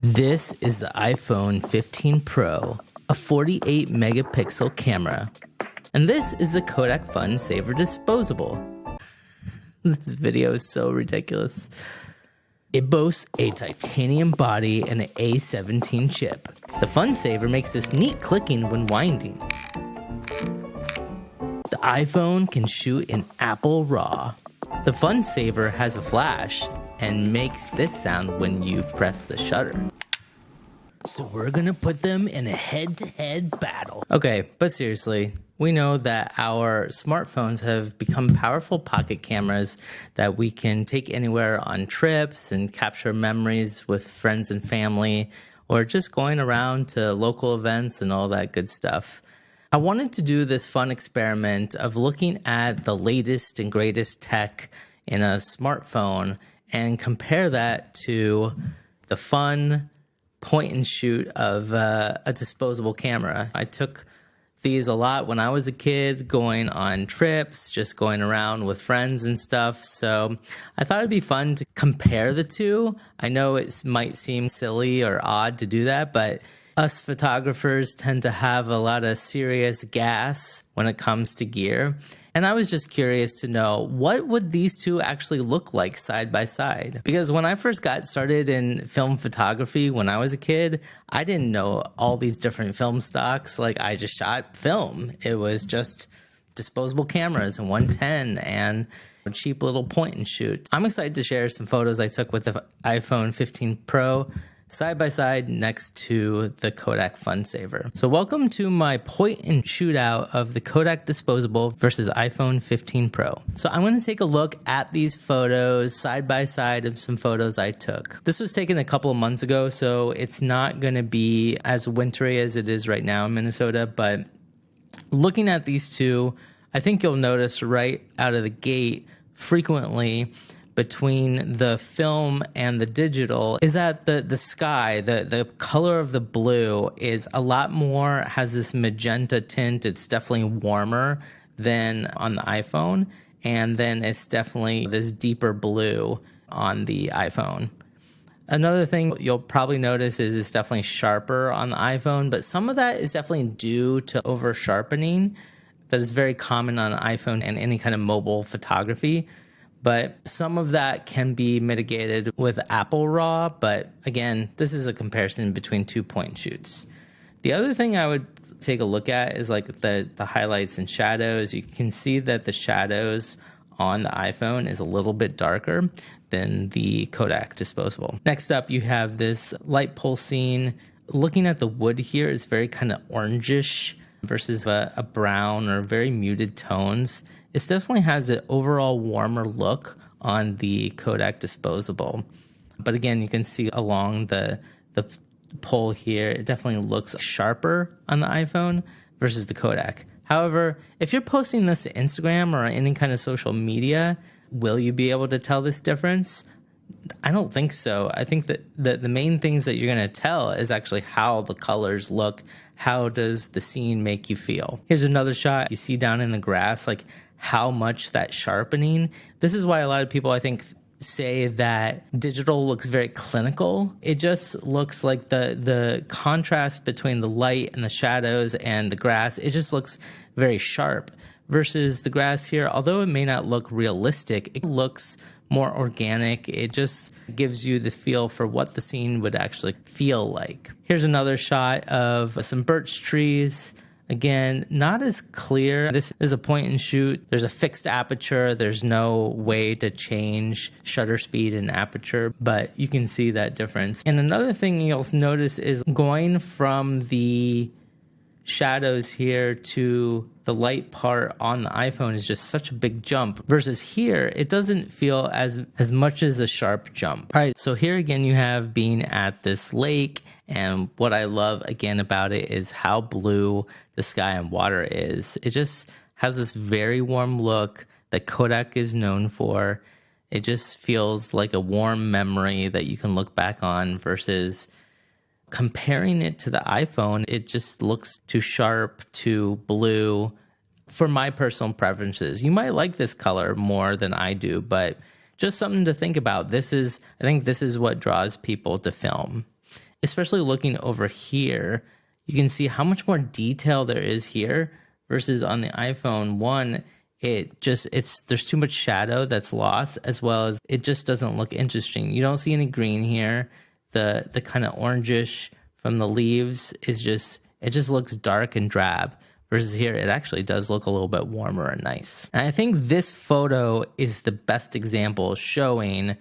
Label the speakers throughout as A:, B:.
A: This is the iPhone 15 Pro, a 48 megapixel camera. And this is the Kodak Fun Saver disposable. This video is so ridiculous. It boasts a titanium body and an A17 chip. The Fun Saver makes this neat clicking when winding. The iPhone can shoot in Apple RAW. The Fun Saver has a flash and makes this sound when you press the shutter. So we're gonna put them in a head-to-head battle. Okay, but seriously, we know that our smartphones have become powerful pocket cameras that we can take anywhere on trips and capture memories with friends and family, or just going around to local events and all that good stuff. I wanted to do this fun experiment of looking at the latest and greatest tech in a smartphone and compare that to the fun point and shoot of a disposable camera. I took these a lot when I was a kid, going on trips, just going around with friends and stuff. So I thought it'd be fun to compare the two. I know it might seem silly or odd to do that, but us photographers tend to have a lot of serious gas when it comes to gear. And I was just curious to know, what would these two actually look like side by side? Because when I first got started in film photography when I was a kid, I didn't know all these different film stocks. Like, I just shot film. It was just disposable cameras and 110 and a cheap little point and shoot. I'm excited to share some photos I took with the iPhone 15 Pro side by side next to the Kodak Fun Saver. So welcome to my point and shoot out of the Kodak disposable versus iPhone 15 Pro. So I'm going to take a look at these photos side by side of some photos I took. This was taken a couple of months ago, so it's not going to be as wintry as it is right now in Minnesota, but looking at these two, I think you'll notice right out of the gate frequently between the film and the digital is that the sky, the color of the blue is a lot more, has this magenta tint. It's definitely warmer than on the iPhone. And then it's definitely this deeper blue on the iPhone. Another thing you'll probably notice is it's definitely sharper on the iPhone, but some of that is definitely due to over sharpening that is very common on an iPhone and any kind of mobile photography. But some of that can be mitigated with Apple RAW. But again, this is a comparison between 2 point shoots. The other thing I would take a look at is like the highlights and shadows. You can see that the shadows on the iPhone is a little bit darker than the Kodak disposable. Next up, you have this light pulsing. Looking at the wood here, it's very kind of orangish versus a brown or very muted tones. It definitely has an overall warmer look on the Kodak disposable. But again, you can see along the pole here, it definitely looks sharper on the iPhone versus the Kodak. However, if you're posting this to Instagram or any kind of social media, will you be able to tell this difference? I don't think so. I think that the main things that you're going to tell is actually how the colors look. How does the scene make you feel? Here's another shot. You see down in the grass, like how much that sharpening. This is why a lot of people, I think, say that digital looks very clinical. It just looks like the contrast between the light and the shadows and the grass, it just looks very sharp. Versus the grass here, although it may not look realistic, it looks more organic. It just gives you the feel for what the scene would actually feel like. Here's another shot of some birch trees. Again, not as clear. This is a point and shoot. There's a fixed aperture. There's no way to change shutter speed and aperture, but you can see that difference. And another thing you'll notice is going from the shadows here to the light part on the iPhone is just such a big jump versus here it doesn't feel as much as a sharp jump. All right, so here again you have being at this lake, and what I love again about it is how blue the sky and water is. It just has this very warm look that Kodak is known for. It just feels like a warm memory that you can look back on versus comparing it to the iPhone. It just looks too sharp, too blue for my personal preferences. You might like this color more than I do, but just something to think about. I think this is what draws people to film. especially looking over here, you can see how much more detail there is here versus on the iPhone. One, there's too much shadow that's lost, as well as it just doesn't look interesting. You don't see any green here. The kind of orangish from the leaves it just looks dark and drab. Versus here, it actually does look a little bit warmer and nice. And I think this photo is the best example showing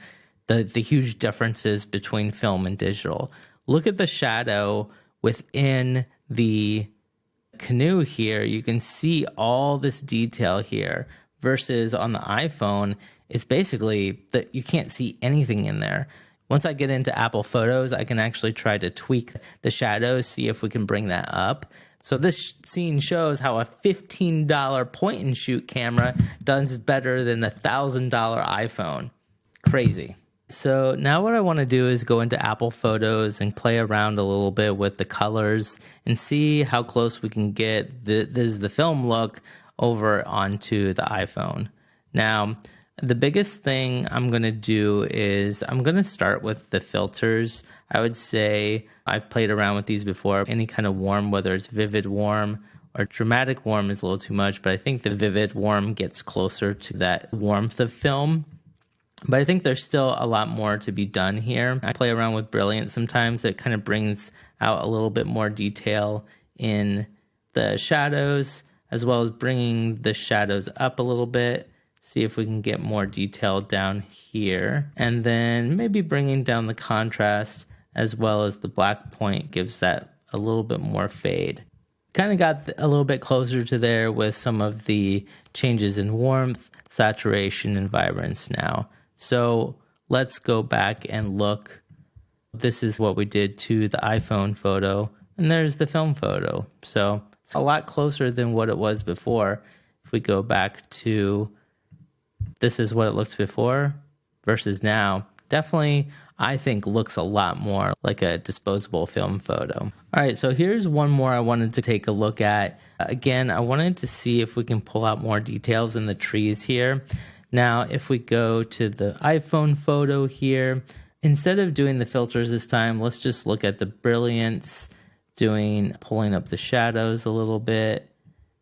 A: the huge differences between film and digital. Look at the shadow within the canoe here. You can see all this detail here versus on the iPhone, it's basically that you can't see anything in there. Once I get into Apple Photos, I can actually try to tweak the shadows, see if we can bring that up. So this scene shows how a $15 point and shoot camera does better than a $1,000 iPhone. Crazy. So now what I want to do is go into Apple Photos and play around a little bit with the colors and see how close we can get this is the film look over onto the iPhone. Now, the biggest thing I'm going to do is I'm going to start with the filters. I would say I've played around with these before. Any kind of warm, whether it's vivid warm or dramatic warm is a little too much, but I think the vivid warm gets closer to that warmth of film. But I think there's still a lot more to be done here. I play around with Brilliant sometimes. It kind of brings out a little bit more detail in the shadows, as well as bringing the shadows up a little bit. See if we can get more detail down here. And then maybe bringing down the contrast as well as the black point gives that a little bit more fade. Kind of got a little bit closer to there with some of the changes in warmth, saturation, and vibrance now. So let's go back and look. This is what we did to the iPhone photo, and there's the film photo. So it's a lot closer than what it was before. If we go back to this is what it looks before versus now, definitely I think looks a lot more like a disposable film photo. All right, so here's one more I wanted to take a look at. Again, I wanted to see if we can pull out more details in the trees here. Now, if we go to the iPhone photo here, instead of doing the filters this time, let's just look at the brilliance, pulling up the shadows a little bit,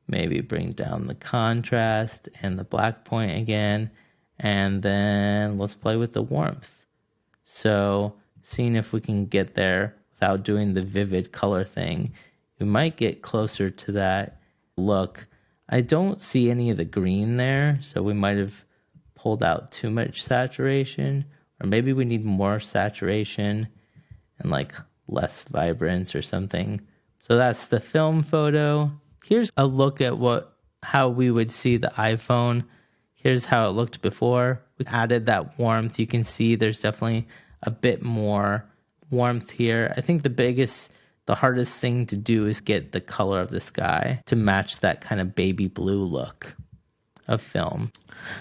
A: maybe bring down the contrast and the black point again, and then let's play with the warmth. So seeing if we can get there without doing the vivid color thing, we might get closer to that look. I don't see any of the green there, so we might have pulled out too much saturation, or maybe we need more saturation and like less vibrance or something. So that's the film photo. Here's a look at how we would see the iPhone. Here's how it looked before. We added that warmth. You can see there's definitely a bit more warmth here. I think the hardest thing to do is get the color of the sky to match that kind of baby blue look of film.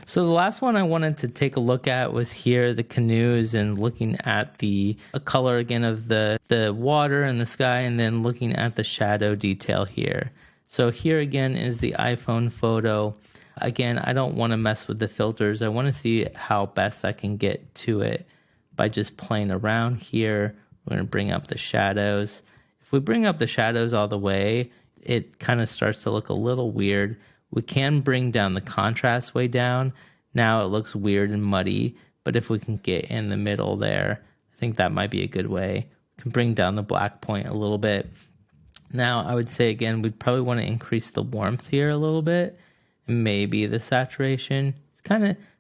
A: So the last one I wanted to take a look at was here, the canoes, and looking at the color again of the water and the sky, and then looking at the shadow detail here. So here again is the iPhone photo. Again, I don't want to mess with the filters. I want to see how best I can get to it by just playing around here. We're going to bring up the shadows. If we bring up the shadows all the way, it kind of starts to look a little weird. We can bring down the contrast way down. Now it looks weird and muddy, but if we can get in the middle there, I think that might be a good way. We can bring down the black point a little bit. Now I would say again, we'd probably want to increase the warmth here a little bit, and maybe the saturation.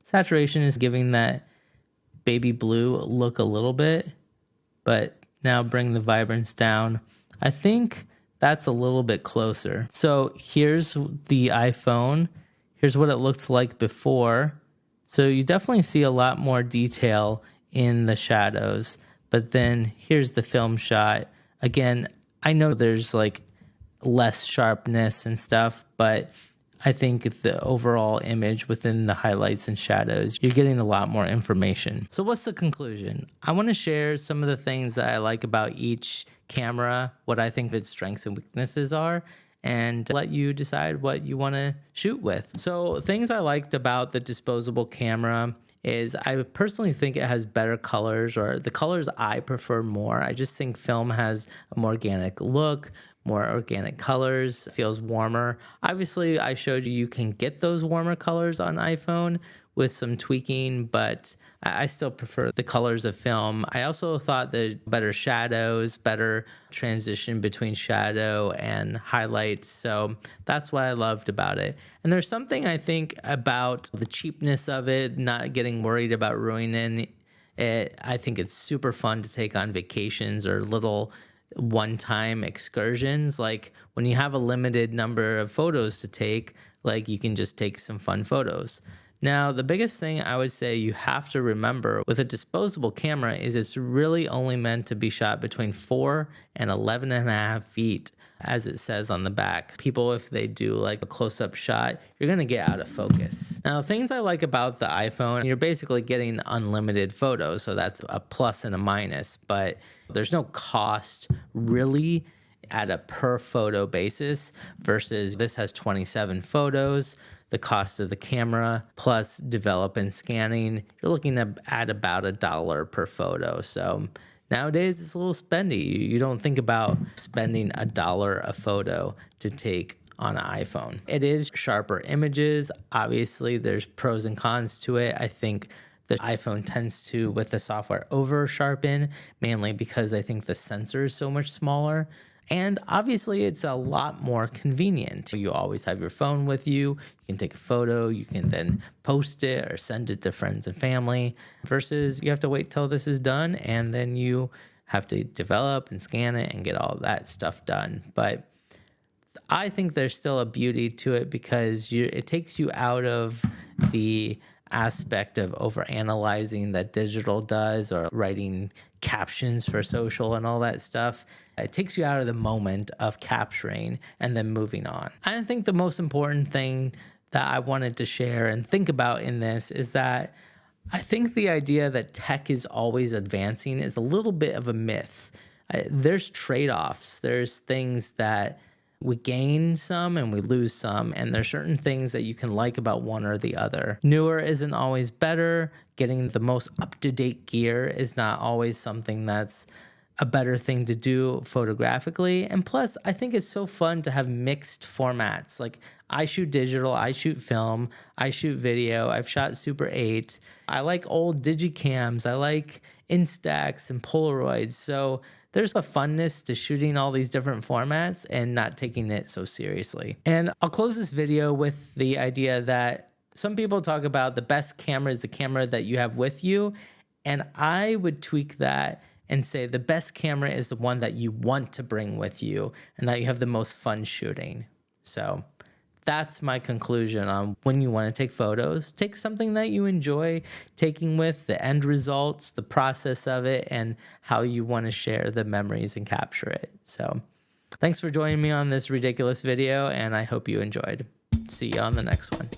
A: Saturation is giving that baby blue look a little bit, but now bring the vibrance down. I think that's a little bit closer. So here's the iPhone. Here's what it looks like before. So you definitely see a lot more detail in the shadows. But then here's the film shot. Again, I know there's like less sharpness and stuff, but I think the overall image within the highlights and shadows, you're getting a lot more information. So what's the conclusion? I want to share some of the things that I like about each camera, what I think its strengths and weaknesses are, and let you decide what you want to shoot with. So things I liked about the disposable camera is I personally think it has better colors, or the colors I prefer more. I just think film has a more organic look, more organic colors, feels warmer. Obviously, I showed you can get those warmer colors on iPhone with some tweaking, but I still prefer the colors of film. I also thought that better shadows, better transition between shadow and highlights. So that's what I loved about it. And there's something I think about the cheapness of it, not getting worried about ruining it. I think it's super fun to take on vacations or little one-time excursions. Like when you have a limited number of photos to take, like you can just take some fun photos. Now, the biggest thing I would say you have to remember with a disposable camera is it's really only meant to be shot between 4 and 11.5 feet, as it says on the back. People, if they do like a close-up shot, you're going to get out of focus. Now, things I like about the iPhone, you're basically getting unlimited photos, so that's a plus and a minus, but there's no cost really at a per photo basis versus this has 27 photos. The cost of the camera plus develop and scanning, you're looking at about $1 per photo. So nowadays it's a little spendy. You don't think about spending $1 a photo to take on an iPhone. It is sharper images. Obviously, there's pros and cons to it. I think the iPhone tends to, with the software, over sharpen, mainly because I think the sensor is so much smaller. And obviously, it's a lot more convenient. You always have your phone with you. You can take a photo. You can then post it or send it to friends and family versus you have to wait till this is done and then you have to develop and scan it and get all that stuff done. But I think there's still a beauty to it because it takes you out of the aspect of overanalyzing that digital does or writing captions for social and all that stuff. It takes you out of the moment of capturing and then moving on. I think the most important thing that I wanted to share and think about in this is that I think the idea that tech is always advancing is a little bit of a myth. There's trade-offs. There's things that we gain some and we lose some, and there's certain things that you can like about one or the other. Newer isn't always better. Getting the most up-to-date gear is not always something that's a better thing to do photographically. And plus, I think it's so fun to have mixed formats. Like I shoot digital, I shoot film, I shoot video, I've shot Super 8. I like old digicams, I like Instax and Polaroids. So there's a funness to shooting all these different formats and not taking it so seriously. And I'll close this video with the idea that some people talk about the best camera is the camera that you have with you. And I would tweak that and say the best camera is the one that you want to bring with you and that you have the most fun shooting. So that's my conclusion on when you want to take photos. Take something that you enjoy taking with the end results, the process of it, and how you want to share the memories and capture it. So thanks for joining me on this ridiculous video, and I hope you enjoyed. See you on the next one.